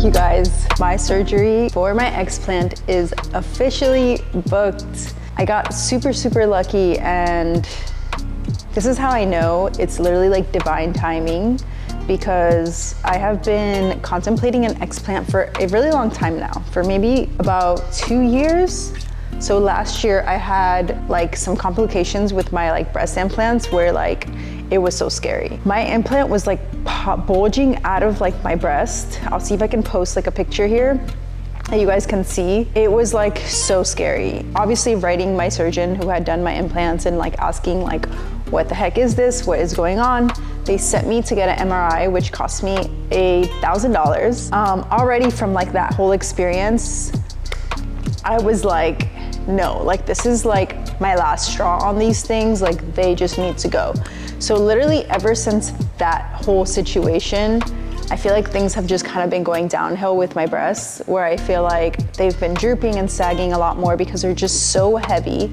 You guys, my surgery for my explant is officially booked. I got super lucky, and this is how I know it's literally like divine timing, because I have been contemplating an explant for a really long time now, for maybe about 2 years. So last year I had like some complications with my like breast implants where like it was so scary. My implant was like bulging out of like my breast. I'll see if I can post like a picture here that you guys can see. It was like so scary. Obviously writing my surgeon who had done my implants and like asking like, what the heck is this? What is going on? They sent me to get an MRI, which cost me $1,000. Already from like that whole experience, I was like, no, like this is like my last straw on these things, like they just need to go. So literally ever since that whole situation, I feel like things have just kind of been going downhill with my breasts, where I feel like they've been drooping and sagging a lot more because they're just so heavy.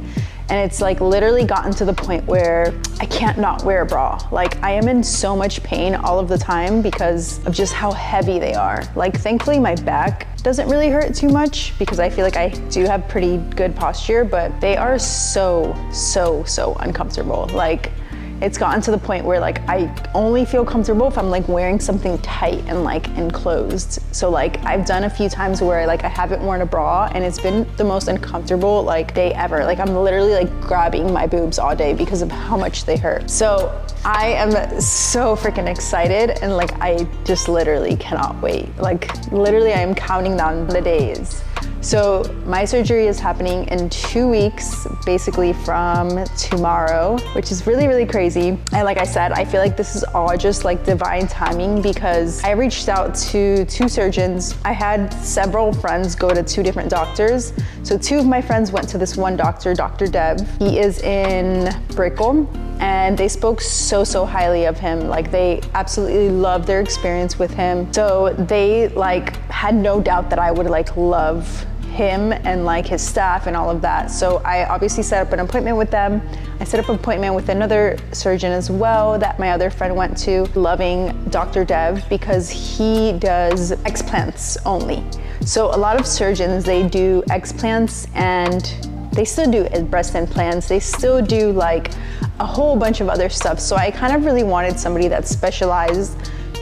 And it's like literally gotten to the point where I can't not wear a bra. Like I am in so much pain all of the time because of just how heavy they are. Like thankfully my back doesn't really hurt too much because I feel like I do have pretty good posture, but they are so uncomfortable. Like it's gotten to the point where like I only feel comfortable if I'm like wearing something tight and like enclosed. So like I've done a few times where like I haven't worn a bra and it's been the most uncomfortable like day ever. Like I'm literally like grabbing my boobs all day because of how much they hurt. So I am so freaking excited, and like I just literally cannot wait. Like literally I am counting down the days. So my surgery is happening in 2 weeks, basically from tomorrow, which is really crazy. And like I said, I feel like this is all just like divine timing, because I reached out to 2 surgeons. I had several friends go to 2 different doctors. So 2 of my friends went to this one doctor, Dr. Deb. He is in Brickell, and they spoke so highly of him. Like they absolutely loved their experience with him. So they like had no doubt that I would like love him and like his staff and all of that. So I obviously set up an appointment with them. I set up an appointment with another surgeon as well that my other friend went to, loving Dr. Dev, because he does explants only. So a lot of surgeons, they do explants, and they still do breast implants. They still do like a whole bunch of other stuff. So I kind of really wanted somebody that specialized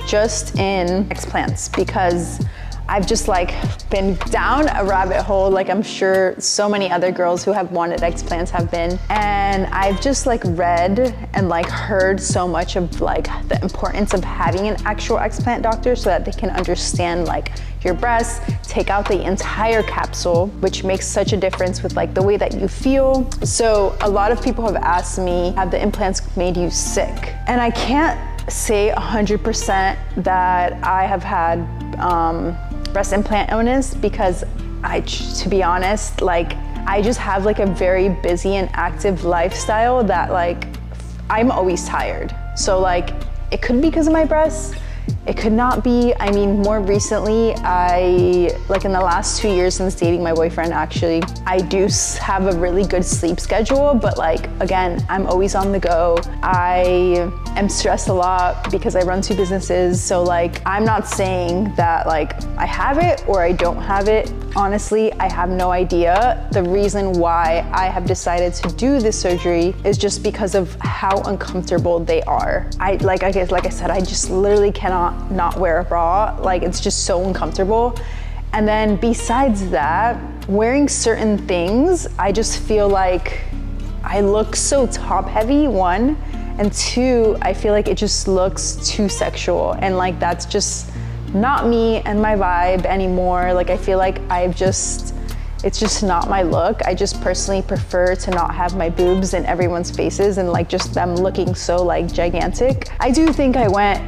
just in explants, because I've just like been down a rabbit hole, like I'm sure so many other girls who have wanted explants have been. And I've just like read and like heard so much of like the importance of having an actual explant doctor so that they can understand like your breasts, take out the entire capsule, which makes such a difference with like the way that you feel. So a lot of people have asked me, have the implants made you sick? And I can't say 100% that I have had breast implant illness, because to be honest, like I just have like a very busy and active lifestyle that like I'm always tired. So like it could be because of my breasts, it could not be. I mean, more recently, like in the last 2 years since dating my boyfriend, actually, I do have a really good sleep schedule, but like, again, I'm always on the go. I am stressed a lot because I run 2 businesses. So like, I'm not saying that like I have it or I don't have it. Honestly, I have no idea. The reason why I have decided to do this surgery is just because of how uncomfortable they are. Like I said, I just literally cannot not wear a bra. Like it's just so uncomfortable. And then besides that, wearing certain things, I just feel like I look so top heavy, 1, and 2, I feel like it just looks too sexual, and like that's just not me and my vibe anymore. Like I feel like it's just not my look. I just personally prefer to not have my boobs in everyone's faces and like just them looking so like gigantic. I do think I went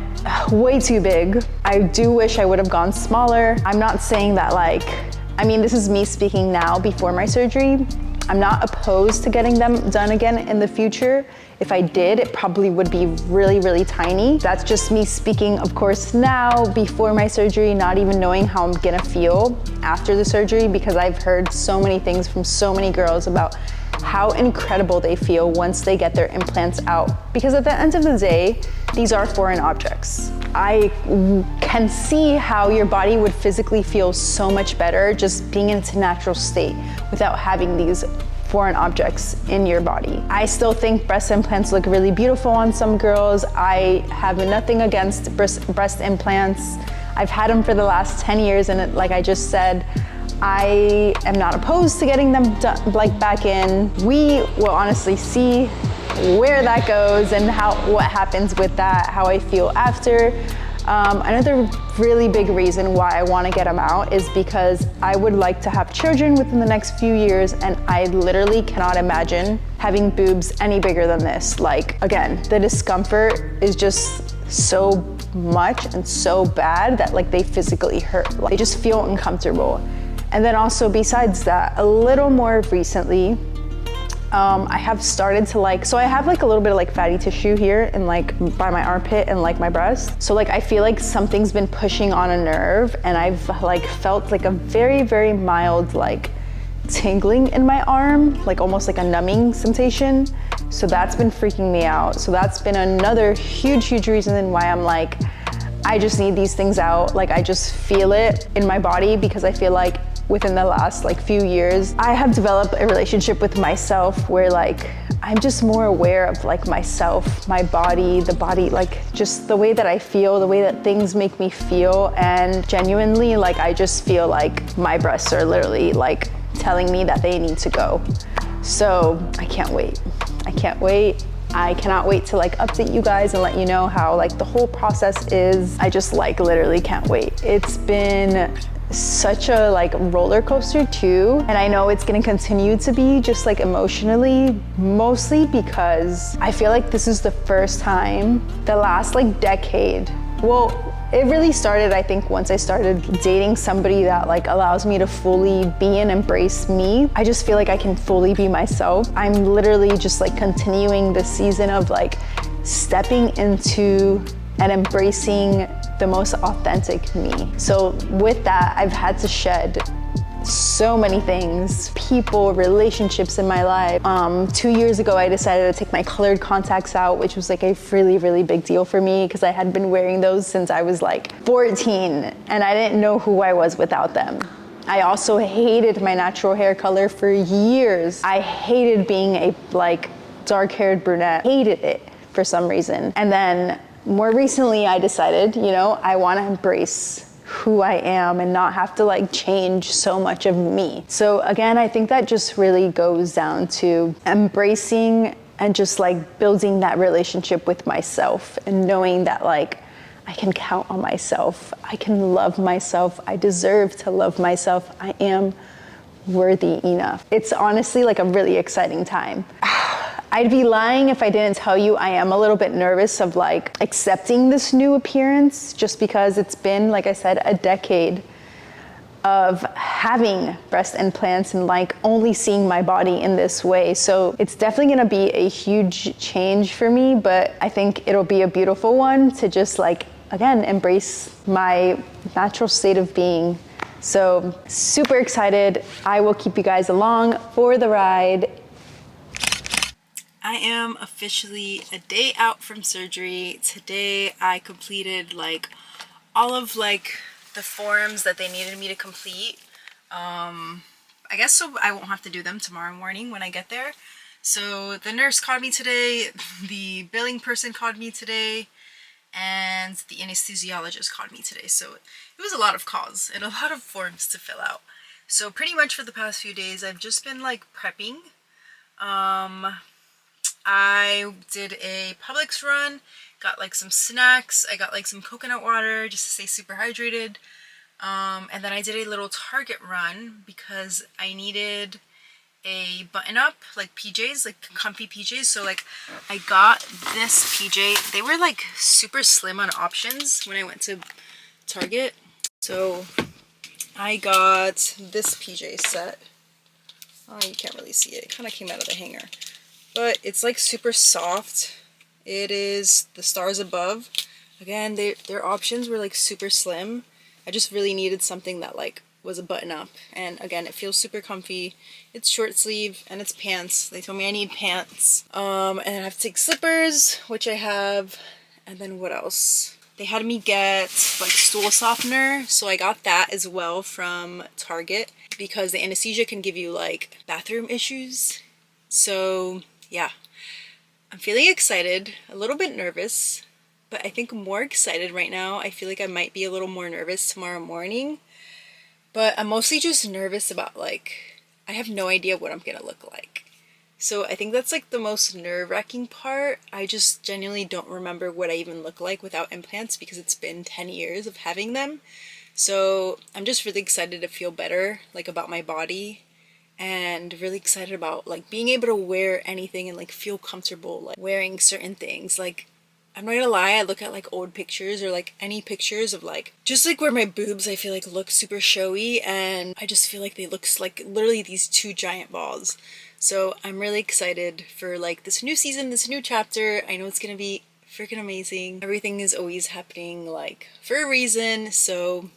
way too big. I do wish I would have gone smaller. I'm not saying that like, I mean, this is me speaking now before my surgery. I'm not opposed to getting them done again in the future. If I did, it probably would be really tiny. That's just me speaking, of course, now before my surgery, not even knowing how I'm gonna feel after the surgery, because I've heard so many things from so many girls about how incredible they feel once they get their implants out. Because at the end of the day, these are foreign objects. I can see how your body would physically feel so much better just being in its natural state without having these foreign objects in your body. I still think breast implants look really beautiful on some girls. I have nothing against breast implants. I've had them for the last 10 years, and like I just said, I am not opposed to getting them like back in. We will honestly see where that goes and what happens with that, how I feel after. Another really big reason why I want to get them out is because I would like to have children within the next few years, and I literally cannot imagine having boobs any bigger than this. Like, again, the discomfort is just so much and so bad that like they physically hurt. Like, they just feel uncomfortable. And then also besides that, a little more recently, I have started to so I have like a little bit of like fatty tissue here and like by my armpit and like my breast. So like I feel like something's been pushing on a nerve, and I've like felt like a very, very mild like tingling in my arm, like almost like a numbing sensation. So that's been freaking me out. So that's been another huge reason why I'm like, I just need these things out. Like I just feel it in my body, because I feel like within the last like few years, I have developed a relationship with myself where like I'm just more aware of like myself, my body, the body, like just the way that I feel, the way that things make me feel. And genuinely, like I just feel like my breasts are literally like telling me that they need to go. So I can't wait. I can't wait. I cannot wait to like update you guys and let you know how like the whole process is. I just like literally can't wait. It's been such a like roller coaster too, and I know it's gonna continue to be just like emotionally, mostly because I feel like this is the first time the last like decade, well, it really started I think once I started dating somebody that like allows me to fully be and embrace me. I just feel like I can fully be myself. I'm literally just like continuing the season of like stepping into and embracing the most authentic me. So with that, I've had to shed so many things, people, relationships in my life. 2 years ago, I decided to take my colored contacts out, which was like a really big deal for me because I had been wearing those since I was like 14 and I didn't know who I was without them. I also hated my natural hair color for years. I hated being a like dark-haired brunette, hated it for some reason. And then more recently, I decided, you know, I want to embrace who I am and not have to like change so much of me. So again, I think that just really goes down to embracing and just like building that relationship with myself and knowing that like I can count on myself. I can love myself. I deserve to love myself. I am worthy enough. It's honestly like a really exciting time. I'd be lying if I didn't tell you I am a little bit nervous of like accepting this new appearance, just because it's been, like I said, a decade of having breast implants and like only seeing my body in this way. So it's definitely gonna be a huge change for me, but I think it'll be a beautiful one to just like, again, embrace my natural state of being. So super excited. I will keep you guys along for the ride. I am officially a day out from surgery. Today I completed like all of like the forms that they needed me to complete. I guess so I won't have to do them tomorrow morning when I get there. So the nurse called me today, the billing person called me today, and the anesthesiologist called me today. So it was a lot of calls and a lot of forms to fill out. So pretty much for the past few days I've just been like prepping. I did a Publix run, got like some snacks, I got like some coconut water just to stay super hydrated, and then I did a little Target run because I needed a button-up, like PJs, like comfy PJs. So like I got this PJ, they were like super slim on options when I went to Target. So I got this PJ set. Oh, you can't really see it, it kind of came out of the hanger. But it's like super soft. It is the Stars Above. Again, their options were like super slim. I just really needed something that like was a button up, and again, it feels super comfy. It's short sleeve and it's pants. They told me I need pants. And I have to take slippers, which I have. And then what else? They had me get like stool softener, so I got that as well from Target because the anesthesia can give you like bathroom issues. So yeah, I'm feeling excited, a little bit nervous, but I think more excited right now. I feel like I might be a little more nervous tomorrow morning, but I'm mostly just nervous about like, I have no idea what I'm gonna look like. So I think that's like the most nerve-wracking part. I just genuinely don't remember what I even look like without implants because it's been 10 years of having them. So I'm just really excited to feel better like about my body, and really excited about like being able to wear anything and like feel comfortable like wearing certain things. Like, I'm not gonna lie, I look at like old pictures or like any pictures of like just like where my boobs I feel like look super showy, and I just feel like they look like literally these two giant balls. So I'm really excited for like this new season, this new chapter. I know it's gonna be freaking amazing. Everything is always happening like for a reason, so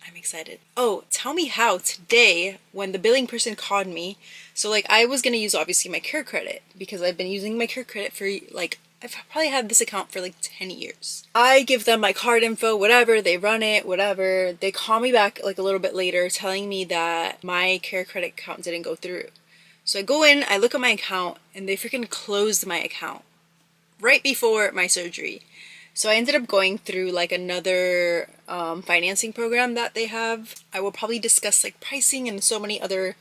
I'm excited. Oh, tell me how today when the billing person called me, so like I was gonna use obviously my care credit because I've been using my care credit for like, I've probably had this account for like 10 years. I give them my card info, whatever, they run it, whatever. They call me back like a little bit later telling me that my care credit account didn't go through. So I go in, I look at my account, and they freaking closed my account right before my surgery. So I ended up going through like another financing program that they have. I will probably discuss like pricing and so many other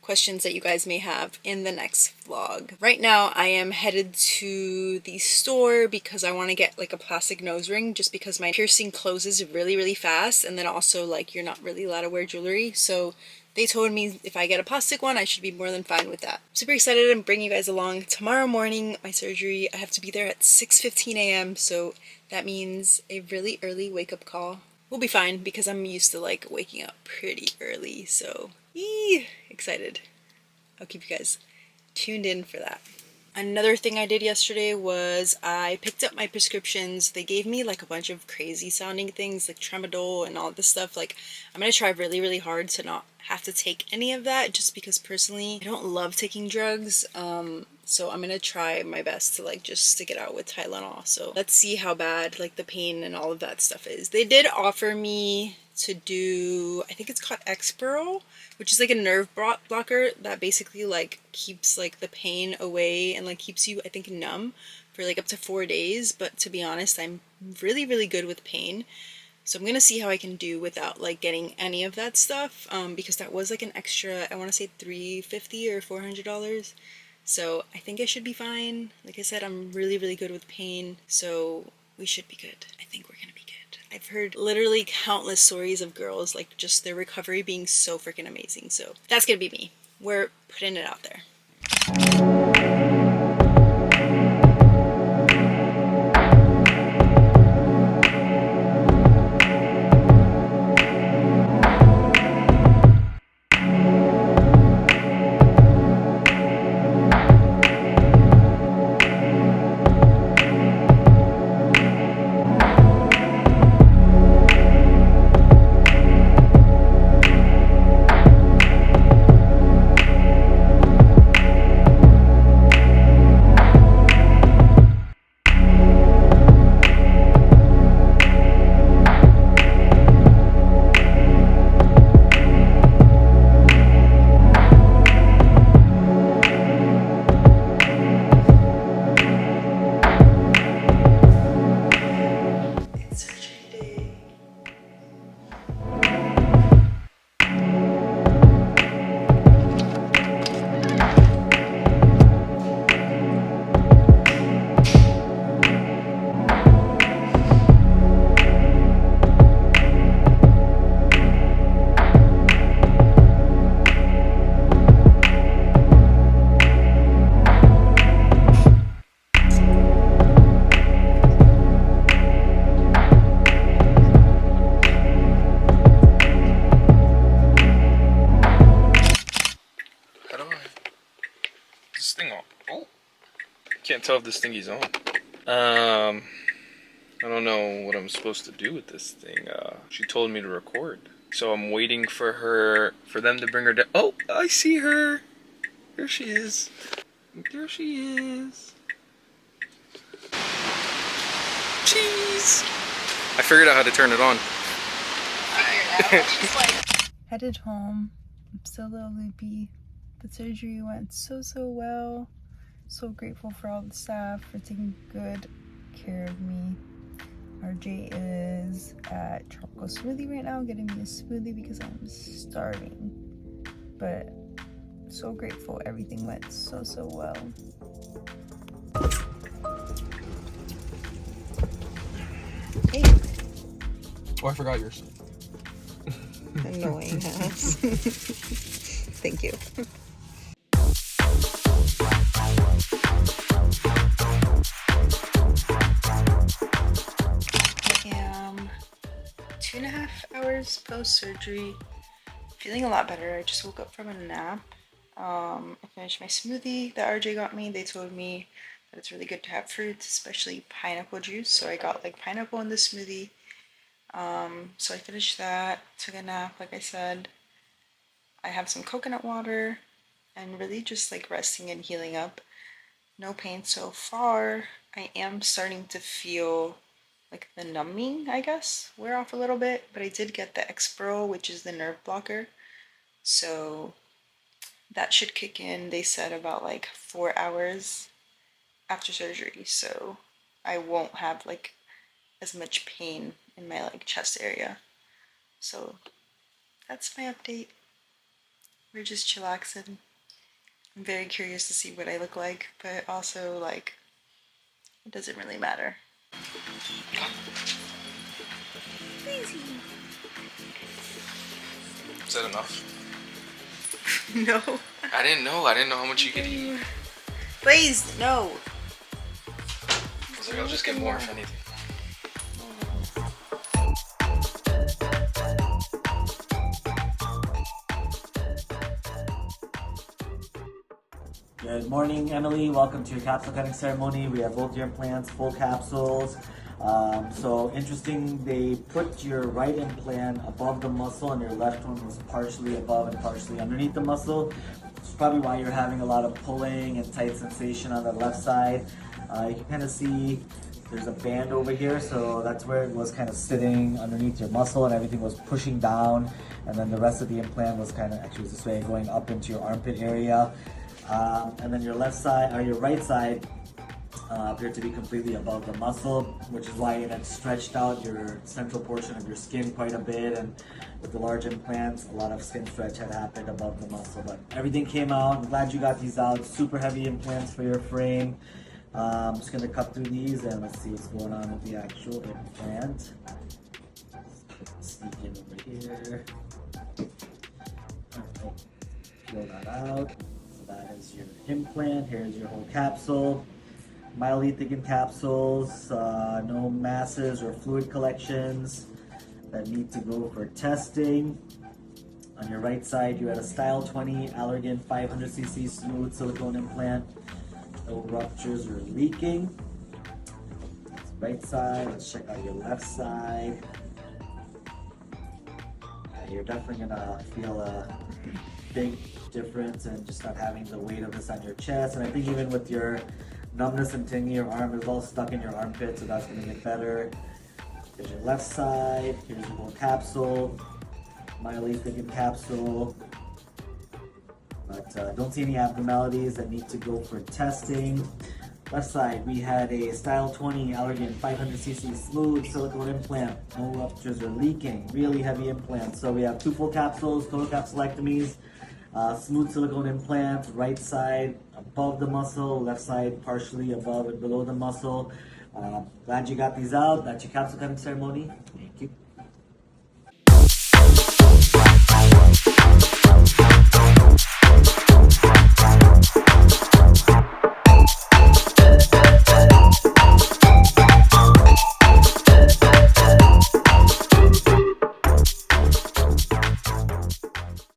questions that you guys may have in the next vlog. Right now I am headed to the store because I want to get like a plastic nose ring just because my piercing closes really fast, and then also like you're not really allowed to wear jewelry. So they told me if I get a plastic one, I should be more than fine with that. Super excited to bring you guys along. Tomorrow morning, my surgery, I have to be there at 6:15 a.m. So that means a really early wake up call. We'll be fine because I'm used to like waking up pretty early. So excited. I'll keep you guys tuned in for that. Another thing I did yesterday was I picked up my prescriptions. They gave me like a bunch of crazy sounding things like tramadol and all this stuff. Like, I'm gonna try really hard to not have to take any of that just because personally I don't love taking drugs. So I'm gonna try my best to like just stick it out with Tylenol. So let's see how bad like the pain and all of that stuff is. They did offer me to do, I think it's called Explant, which is like a nerve blocker that basically like keeps like the pain away and like keeps you, I think, numb for like up to 4 days. But to be honest, I'm really good with pain. So I'm gonna see how I can do without like getting any of that stuff, because that was like an extra, I want to say $350 or $400. So I think I should be fine. Like I said, I'm really good with pain, so we should be good. I think we're gonna be good. I've heard literally countless stories of girls like just their recovery being so freaking amazing. So that's gonna be me. We're putting it out there. Can't tell if this thingy's on. I don't know what I'm supposed to do with this thing. She told me to record. So I'm waiting for them to bring her down. Oh, I see her. There she is. There she is. Cheese. I figured out how to turn it on. Headed home. I'm still a little loopy. The surgery went so well. So grateful for all the staff for taking good care of me. RJ is at Tropical Smoothie right now, getting me a smoothie because I'm starving. But so grateful, everything went so well. Hey. Oh, I forgot yours. Annoying ass. Thank you. I am 2.5 hours post-surgery. Feeling a lot better. I just woke up from a nap. I finished my smoothie that RJ got me. They told me that it's really good to have fruits, especially pineapple juice. So I got like pineapple in the smoothie. So I finished that, took a nap, like I said. I have some coconut water and really just like resting and healing up. No pain so far. I am starting to feel like the numbing, I guess, wear off a little bit, but I did get the Explant, which is the nerve blocker. So that should kick in, they said, about like 4 hours after surgery. So I won't have like as much pain in my like chest area. So that's my update. We're just chillaxing. I'm very curious to see what I look like, but also like it doesn't really matter. Easy. Is that enough? No. I didn't know. I didn't know how much you could eat. Please, no. I was like, I'll just get more if anything. Good morning, Emily. Welcome to your capsule cutting ceremony. We have both your implants, full capsules. So interesting, they put your right implant above the muscle and your left one was partially above and partially underneath the muscle. It's probably why you're having a lot of pulling and tight sensation on the left side. You can kind of see there's a band over here, so that's where it was kind of sitting underneath your muscle and everything was pushing down, and then the rest of the implant was kind of actually this way going up into your armpit area. And then your left side or your right side appeared to be completely above the muscle, which is why it had stretched out your central portion of your skin quite a bit, and with the large implants a lot of skin stretch had happened above the muscle, but everything came out. I'm glad you got these out. Super heavy implants for your frame. I'm just going to cut through these and let's see what's going on with the actual implant. Sneak in over here. Peel that out. That is your implant. Here's your whole capsule. Mildly thickened capsules, no masses or fluid collections that need to go for testing. On your right side, you had a Style 20 Allergan 500cc smooth silicone implant. No ruptures or leaking. That's right side. Let's check out your left side. You're definitely gonna feel a big difference and just not having the weight of this on your chest. And I think even with your numbness and tingling, your arm is all stuck in your armpit, so that's going to get better. Here's your left side. Here's your whole capsule. Mildly thickened capsule. But don't see any abnormalities that need to go for testing. Left side, we had a Style 20 Allergan 500cc smooth silicone implant. No ruptures or leaking. Really heavy implant. So we have 2 full capsules, total capsulectomies. Smooth silicone implant, right side above the muscle, left side partially above and below the muscle. Glad you got these out. That's your capsule cutting ceremony. Thank you.